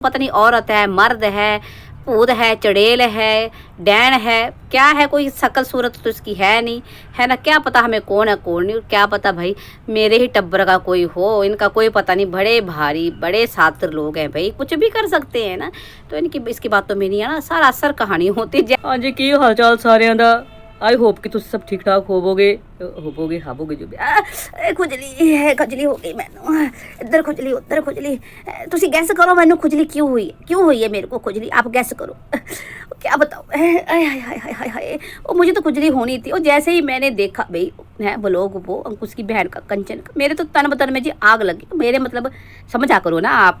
पता नहीं औरत है, मर्द है, भूत है, चड़ेल है, डैन है, क्या है, कोई शकल सूरत तो इसकी है नहीं, है ना। क्या पता हमें कौन है कौन नहीं, क्या पता भाई मेरे ही टब्बर का कोई हो, इनका कोई पता नहीं। बड़े भारी बड़े सातिर लोग हैं भाई, कुछ भी कर सकते हैं ना। तो इनकी इसकी बात तो मेरी है ना सारा असर कहानी होती। हाँ जी, की हाल चाल सारे दा। आई होप कि तुम सब ठीक ठाक होवोगे हावोगे जो भी। खुजली है, खुजली हो गई मैनू, इधर खुजली उधर खुजली। तुसी गैस करो मैनू खुजली क्यों हुई है मेरे को खुजली, आप गैस करो। क्या बताओ, हाय हाय हाय हाय हाय। वो मुझे तो खुजली होनी थी, और जैसे ही मैंने देखा भाई है ब्लॉग वो अंकुश की बहन का, कंचन का, मेरे तो तन बतन में जी आग लगी। मेरे मतलब समझा करो ना आप,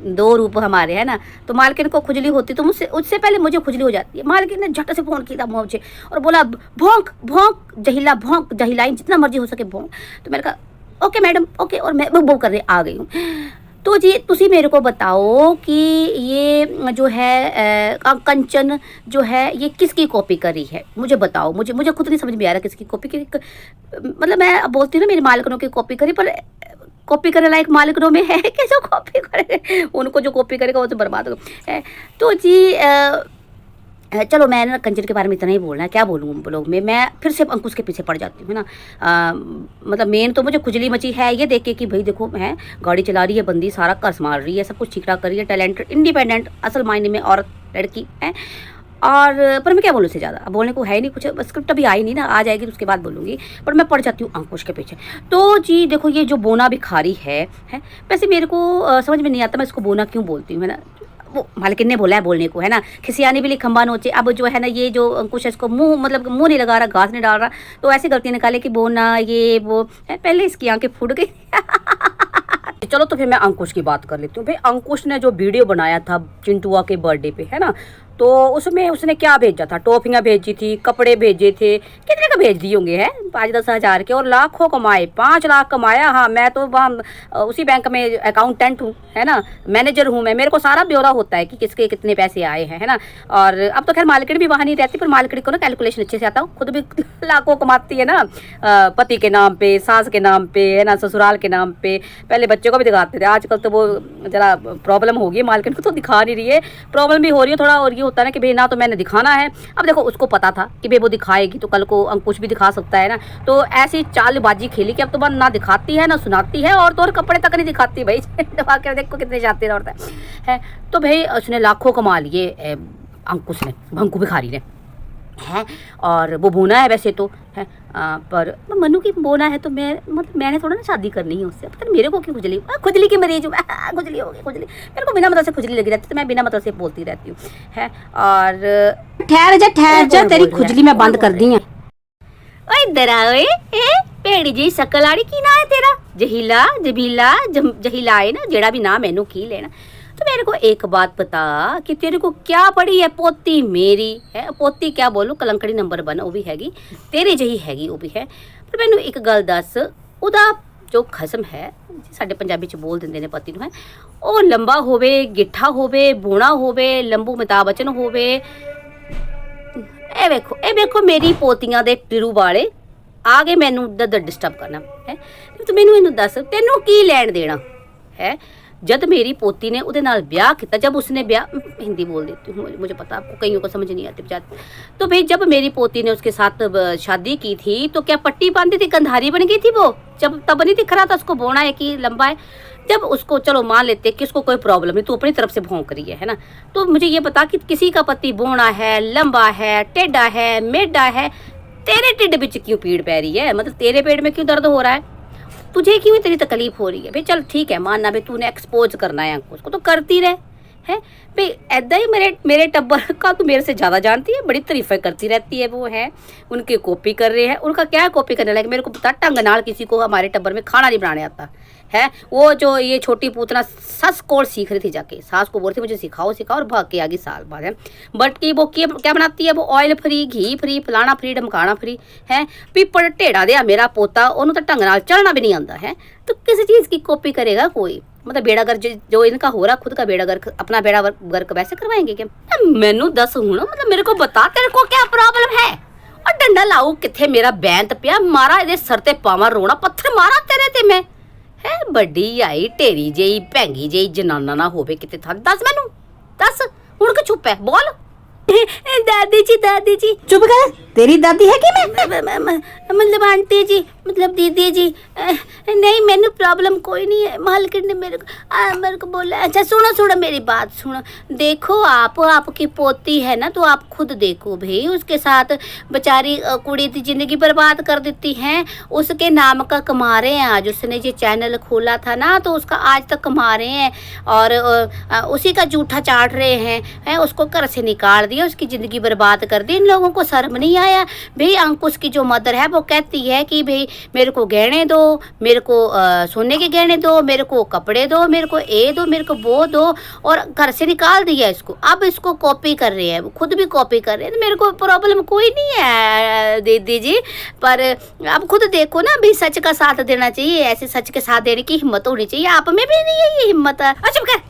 दो रूप हमारे है ना। तो मालकिन को खुजली होती तो मुझसे उससे पहले मुझे खुजली हो जाती है। मालकिन ने झट से फ़ोन किया मुझे और बोला भौंक भौंक जहीला, भौंक जहीलाई जितना मर्जी हो सके भौंक। तो मैंने कहा ओके मैडम ओके, और मैं वो कर रही आ गई हूँ। तो जी तुसी मेरे को बताओ कि ये जो है कंचन जो है ये किसकी कॉपी करी है, मुझे बताओ। मुझे खुद नहीं समझ में आ रहा किसकी कॉपी की। मतलब मैं बोलती हूँ ना मेरी मालकिनों की कॉपी करी, पर कॉपी करने लायक मालिकों में है कि जो कॉपी करे, उनको जो कॉपी करेगा वो तो बर्बाद है। तो जी चलो मैं ना कंचन के बारे में इतना ही बोलना है, क्या बोलूँ ब्लॉग में। मैं फिर से अंकुश के पीछे पड़ जाती हूँ, है ना। मतलब मेन तो मुझे खुजली मची है ये देख के कि भाई देखो है गाड़ी चला रही है बंदी, सारा घर संभाल रही है, सब कुछ ठीक ठाक कर रही है, टैलेंटेड इंडिपेंडेंट असल मायने में औरत लड़की है। और पर मैं क्या बोलूँ उससे ज़्यादा बोलने को है ही नहीं कुछ, स्क्रिप्ट अभी आई नहीं ना, आ जाएगी तो उसके बाद बोलूँगी। पर मैं पड़ जाती हूँ अंकुश के पीछे। तो जी देखो ये जो बोना भिखारी है वैसे मेरे को समझ में नहीं आता मैं इसको बोना क्यों बोलती हूँ, है ना। वो मालकिन ने बोला है बोलने को, है ना। खिसियानी भी खंबा नोचे। अब जो है ना ये जो अंकुश है इसको मुंह नहीं लगा रहा, घास नहीं डाल रहा, तो ऐसी गलती निकाले कि बोना ये वो है। पहले इसकी आंखें फूट गई। चलो तो फिर मैं अंकुश की बात कर लेती हूँ। भाई अंकुश ने जो वीडियो बनाया था चिंटुआ के बर्थडे पे, है ना, तो उसमें उसने क्या भेजा था, टॉफियाँ भेजी थी, कपड़े भेजे थे, कितने का भेज दिए होंगे, हैं 5-10 हज़ार के, और लाखों कमाए, 5 लाख कमाया। हाँ मैं तो वहाँ उसी बैंक में अकाउंटेंट हूँ, है ना, मैनेजर हूँ मैं, मेरे को सारा ब्यौरा होता है कि किसके कितने पैसे आए हैं, है ना। और अब तो खैर मालकिन भी वहाँ नहीं रहती, पर मालकिन को ना कैलकुलेशन अच्छे से आता हूँ, खुद भी लाखों कमाती है ना, पति के नाम पे, सास के नाम पे, है ना, ससुराल के नाम पे। पहले बच्चों को भी दिखाते थे, आजकल तो वो जरा प्रॉब्लम हो गई, मालकिन को तो दिखा नहीं रही है, प्रॉब्लम भी हो रही है थोड़ा। और ये होता है ना कि भाई ना तो मैंने दिखाना है। अब देखो उसको पता था कि भाई वो दिखाएगी तो कल को अंकुश भी दिखा सकता है ना, तो ऐसी चालबाजी खेली कि अब तो बात ना दिखाती है ना सुनाती है, और तो और कपड़े तक नहीं दिखाती भाई। दबा के देखो कितने जाते रहता है। तो भाई उसने लाखों कमा लिए अंकुश ने, भंकू भिखारी ने, है। और वो बोना है वैसे तो है, पर मनु की बोना है तो मैंने थोड़ा ना शादी करनी है उससे। पता नहीं मेरे को क्यों खुजली की मरीज हूँ, खुजली हो गई खुजली, मेरे को बिना मतलब से खुजली लगी रहती, तो मैं बिना मतलब से बोलती रहती हूँ, है। और ठहर जा तेरी खुजली मैं बंद कर दी है। इधर आओ भेड़ी जी शकल आड़ी की ना है तेरा, जहीला जबीला जहीला है ना, जेड़ा भी नाम मैनू की लेना। तो मेरे को एक बात बता कि तेरे को क्या पड़ी है, पोती मेरी है, पोती क्या बोलूं, कलंकड़ी नंबर 1 वो भी हैगी, तेरे जही हैगी वो भी है। पर मैनू एक गल दस, उदा जो खसम है साडे पंजाबी च बोल दिंदे ने पति नूं, है वो लंबा होवे, गिट्ठा होवे, बूणा होवे, लंबू अमिताभ बच्चन होवे। ए वेखो मेरी पोतियां दे टिरू वाले आ गए मैनू डिस्टर्ब करना है। तो मैनू इनू दस तेनू की लैण देना है। जब मेरी पोती ने उहदे नाल ब्याह किया, जब उसने ब्याह, हिंदी बोल देती हूँ मुझे पता आपको कईयों को समझ नहीं आती बेचारी। तो भाई जब मेरी पोती ने उसके साथ शादी की थी तो क्या पट्टी बांधी थी, कंधारी बन गई थी वो, जब तब नहीं दिख रहा था उसको बोना है कि लंबा है। जब उसको चलो मान लेते कि उसको कोई प्रॉब्लम नहीं, तो अपनी तरफ से भौंक रही है ना। तो मुझे ये बता कि किसी का पति बोना है, लंबा है, टेढ़ा है, मेढ़ा है, तेरे टिड्ड बिच क्यों पीड़ पै रही है, मतलब तेरे पेट में क्यों दर्द हो रहा है, तुझे क्यों इतनी तकलीफ हो रही है। भाई चल ठीक है मानना भाई तूने एक्सपोज करना है अंकुश को, तो करती रहे है भाई। ऐदा ही मेरे टब्बर का तू मेरे से ज़्यादा जानती है, बड़ी तारीफें करती रहती है वो, है उनकी कॉपी कर रहे हैं। उनका क्या कॉपी करने लगे, मेरे को पता ढंग नाल किसी को हमारे टब्बर में खाना नहीं बनाने आता है। वो जो ये छोटी पूतना सस कोल सीख रही थी जाके, सास को बोल रही थी मुझे सिखाओ और भाग के आ गई साल बाद, है। बट कि वो क्या बनाती है, वो ऑयल फ्री, घी फ्री, फलाना फ्री, ढमकाना फ्री, है। पीपड़ टेढ़ा दिया मेरा पोता, उन्होंने तो ढंग नाल चढ़ना भी नहीं आता है। तो किसी चीज़ की कॉपी करेगा कोई, मतलब बेड़ा गर्क जो इनका हो रहा, खुद का बेड़ा गर्क, अपना बेड़ा गर्क वैसे करवाएंगे क्या। मैनू दस हूँ ना, मतलब मेरे को बता तेरे को क्या प्रॉब्लम है। और डंडा लाऊ किथे मेरा बैंत पिया, मारा ये सर ते पावा रोना पत्थर मारा तेरे ते मैं, ਹੈ ਵੱਡੀ ਆਈ ਢੇਰੀ ਜਿਹੀ ਭੈਂਗੀ ਜਿਹੀ ਜਨਾਨਾ ਨਾ ਹੋਵੇ ਕਿਤੇ ਥਾਂ ਦੱਸ ਮੈਨੂੰ ਦੱਸ ਹੁਣ ਕਿ ਚੁੱਪ ਹੈ ਬੋਲ दादी जी चुप कर तेरी दादी है कि मैं मतलब आंटी जी मतलब दीदी जी नहीं मैंने प्रॉब्लम कोई नहीं है मालकिन ने मेरे को बोला अच्छा सुनो मेरी बात सुनो देखो आपकी पोती है ना तो आप खुद देखो भाई उसके साथ बेचारी कुड़ी की जिंदगी बर्बाद कर देती हैं उसके नाम का कमा रहे हैं आज उसने ये चैनल खोला था ना तो उसका आज तक कमा रहे हैं और उसी का जूठा चाट रहे हैं उसको घर से निकाल दिया उसकी ज़िंदगी बर्बाद कर दी इन लोगों को शर्म नहीं आया भाई अंकुश की जो मदर है वो कहती है कि भाई मेरे को गहने दो मेरे को सोने के गहने दो मेरे को कपड़े दो मेरे को ये दो मेरे को वो दो और घर से निकाल दिया इसको अब इसको कॉपी कर रहे हैं खुद भी कॉपी कर रहे हैं तो मेरे को प्रॉब्लम कोई नहीं है दीदी जी पर अब खुद देखो ना भाई सच का साथ देना चाहिए ऐसे सच के साथ देने की हिम्मत होनी चाहिए आप में भी नहीं है ये हिम्मत चुप कर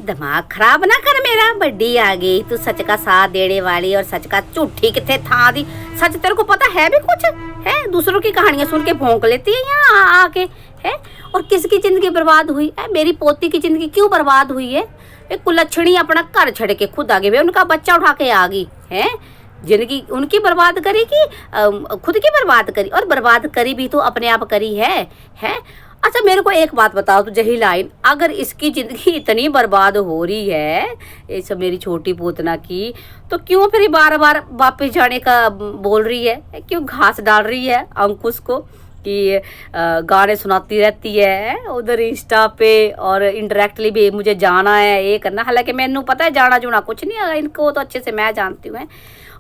दिमाग खराब ना कर मेरा बड्डी आ गई तू सच का साथ देने वाली और सच का झूठी किथे था दी सच तेरे को पता है भी कुछ है दूसरों की कहानियां सुन के भौंक लेती है यहाँ आके है और किसकी जिंदगी बर्बाद हुई है मेरी पोती की जिंदगी क्यों बर्बाद हुई है एक कुलच्छणी अपना घर छड़ के खुद आ गई उनका बच्चा उठा के आ गई है जिंदगी उनकी बर्बाद करी कि खुद की बर्बाद करी और बर्बाद करी भी तो अपने आप करी है अच्छा मेरे को एक बात बताओ तो जही लाइन अगर इसकी ज़िंदगी इतनी बर्बाद हो रही है ये सब मेरी छोटी पोतना की तो क्यों फिर बार बार वापस जाने का बोल रही है क्यों घास डाल रही है अंकुश को कि गाने सुनाती रहती है उधर इंस्टा पे और इंडायरेक्टली भी मुझे जाना है ये करना हालांकि मैनू पता है जाना जुना कुछ नहीं है इनको तो अच्छे से मैं जानती हूँ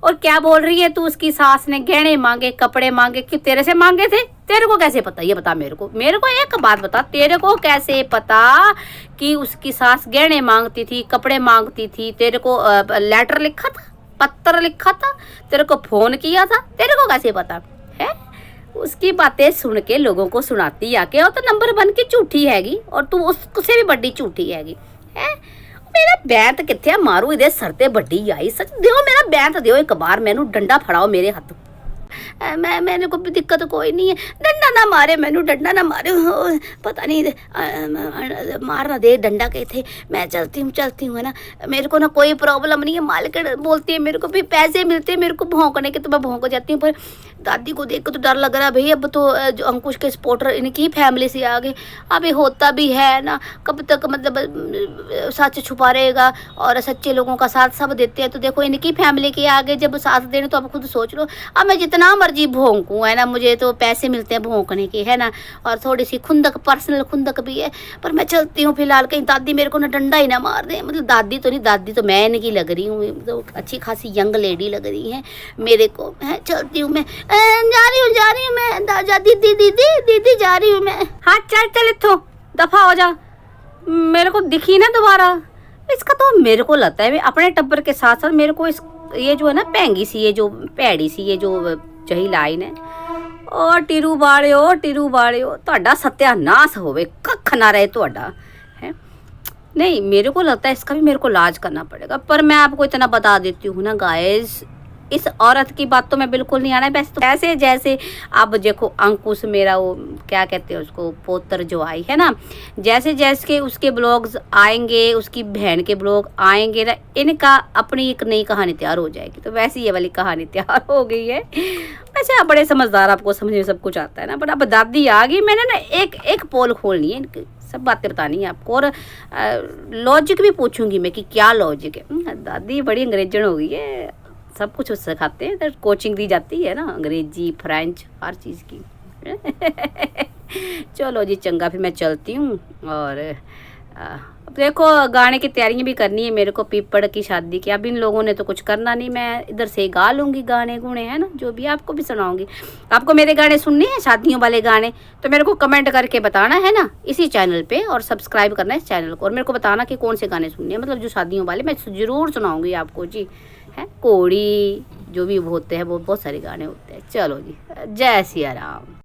और क्या बोल रही है तू उसकी सास ने गहने मांगे कपड़े मांगे क्यों तेरे से मांगे थे तेरे को कैसे पता ये बता मेरे को एक बात बता तेरे को कैसे पता कि उसकी सास गहने मांगती थी कपड़े मांगती थी तेरे को लेटर लिखा था पत्र लिखा था तेरे को फोन किया था तेरे को कैसे पता है उसकी बातें सुन के लोगों को सुनाती आके और तो नंबर 1 की झूठी हैगी और तू उससे भी बड़ी झूठी हैगी है मेरा बैंत किथे मारू इधर सर ते बड़ी आई सच दियो मेरा बैंत दियो एक बार मैनू डंडा फड़ाओ मेरे हाथ मैंने कोई दिक्कत कोई नहीं है डंडा ना मारे मैनू डंडा ना मारे पता नहीं मारना दे डंडा कहे थे मैं चलती हूँ है ना मेरे को ना कोई प्रॉब्लम नहीं है मालिक बोलती है मेरे को भी पैसे मिलते हैं मेरे को भौंकने के तो मैं भौंक जाती हूँ पर दादी को देख कर तो डर लग रहा है भाई अब तो जो अंकुश के सपोर्टर इनकी ही फैमिली से आ गए अभी होता भी है ना कब तक मतलब सच छुपा रहेगा और सच्चे लोगों का साथ सब देते हैं तो देखो इनकी फैमिली के आगे जब साथ देने तो आप खुद सोच लो अब मैं जितना मर्जी भौंकूँ है ना मुझे तो पैसे मिलते हैं भौंकने के है ना और थोड़ी सी खुंदक पर्सनल खुंदक भी है पर मैं चलती हूँ फिलहाल कहीं दादी मेरे को ना डंडा ही ना मार दे मतलब दादी तो नहीं दादी तो मैं इनकी लग रही हूँ तो अच्छी खासी यंग लेडी लग रही है मेरे को है चलती हूँ मैं जा रही हूँ मैं दीदी जा रही हूँ मैं हाँ चल इत्थों दफा हो जा मेरे को दिखी ना दोबारा इसका तो मेरे को लगता है अपने टब्बर के साथ साथ मेरे को इस ये जो है ना भैंगी सी ये जो भैड़ी सी ये जो जही लाइन है ओ टिरू बाड़ियो ਤੁਹਾਡਾ सत्यानाश होवे कख ना रहे ਤੁਹਾਡਾ है नहीं मेरे को लगता है इसका भी मेरे को इलाज करना पड़ेगा पर मैं आपको इतना बता देती हूँ ना गाइस इस औरत की बात तो मैं बिल्कुल नहीं आना है वैसे तो ऐसे जैसे अब देखो अंकुश मेरा वो क्या कहते हैं उसको पोतर जो आई है ना जैसे जैसे उसके ब्लॉग्स आएंगे उसकी बहन के ब्लॉग आएंगे ना इनका अपनी एक नई कहानी तैयार हो जाएगी तो वैसे ये वाली कहानी तैयार हो गई है वैसे आप बड़े समझदार आपको समझ में सब कुछ आता है ना पर अब दादी आ गई मैंने ना एक पोल खोलनी है इनकी सब बातें बतानी है आपको और लॉजिक भी पूछूंगी मैं कि क्या लॉजिक है दादी बड़ी अंग्रेजन हो गई है सब कुछ उससे सिखाते हैं कोचिंग दी जाती है ना अंग्रेजी फ्रेंच हर चीज़ की चलो जी चंगा फिर मैं चलती हूँ और अब देखो गाने की तैयारियां भी करनी है मेरे को पीपड़ की शादी की अब इन लोगों ने तो कुछ करना नहीं मैं इधर से गा लूँगी गाने गुणे है ना जो भी आपको भी सुनाऊंगी आपको मेरे गाने सुनने हैं शादियों वाले गाने तो मेरे को कमेंट करके बताना है ना इसी चैनल पे और सब्सक्राइब करना है इस चैनल को और मेरे को बताना कि कौन से गाने सुनने हैं मतलब जो शादियों वाले मैं ज़रूर सुनाऊँगी आपको जी है कोड़ी जो भी होते हैं वो बहुत सारे गाने होते हैं चलो जी जय सिया राम।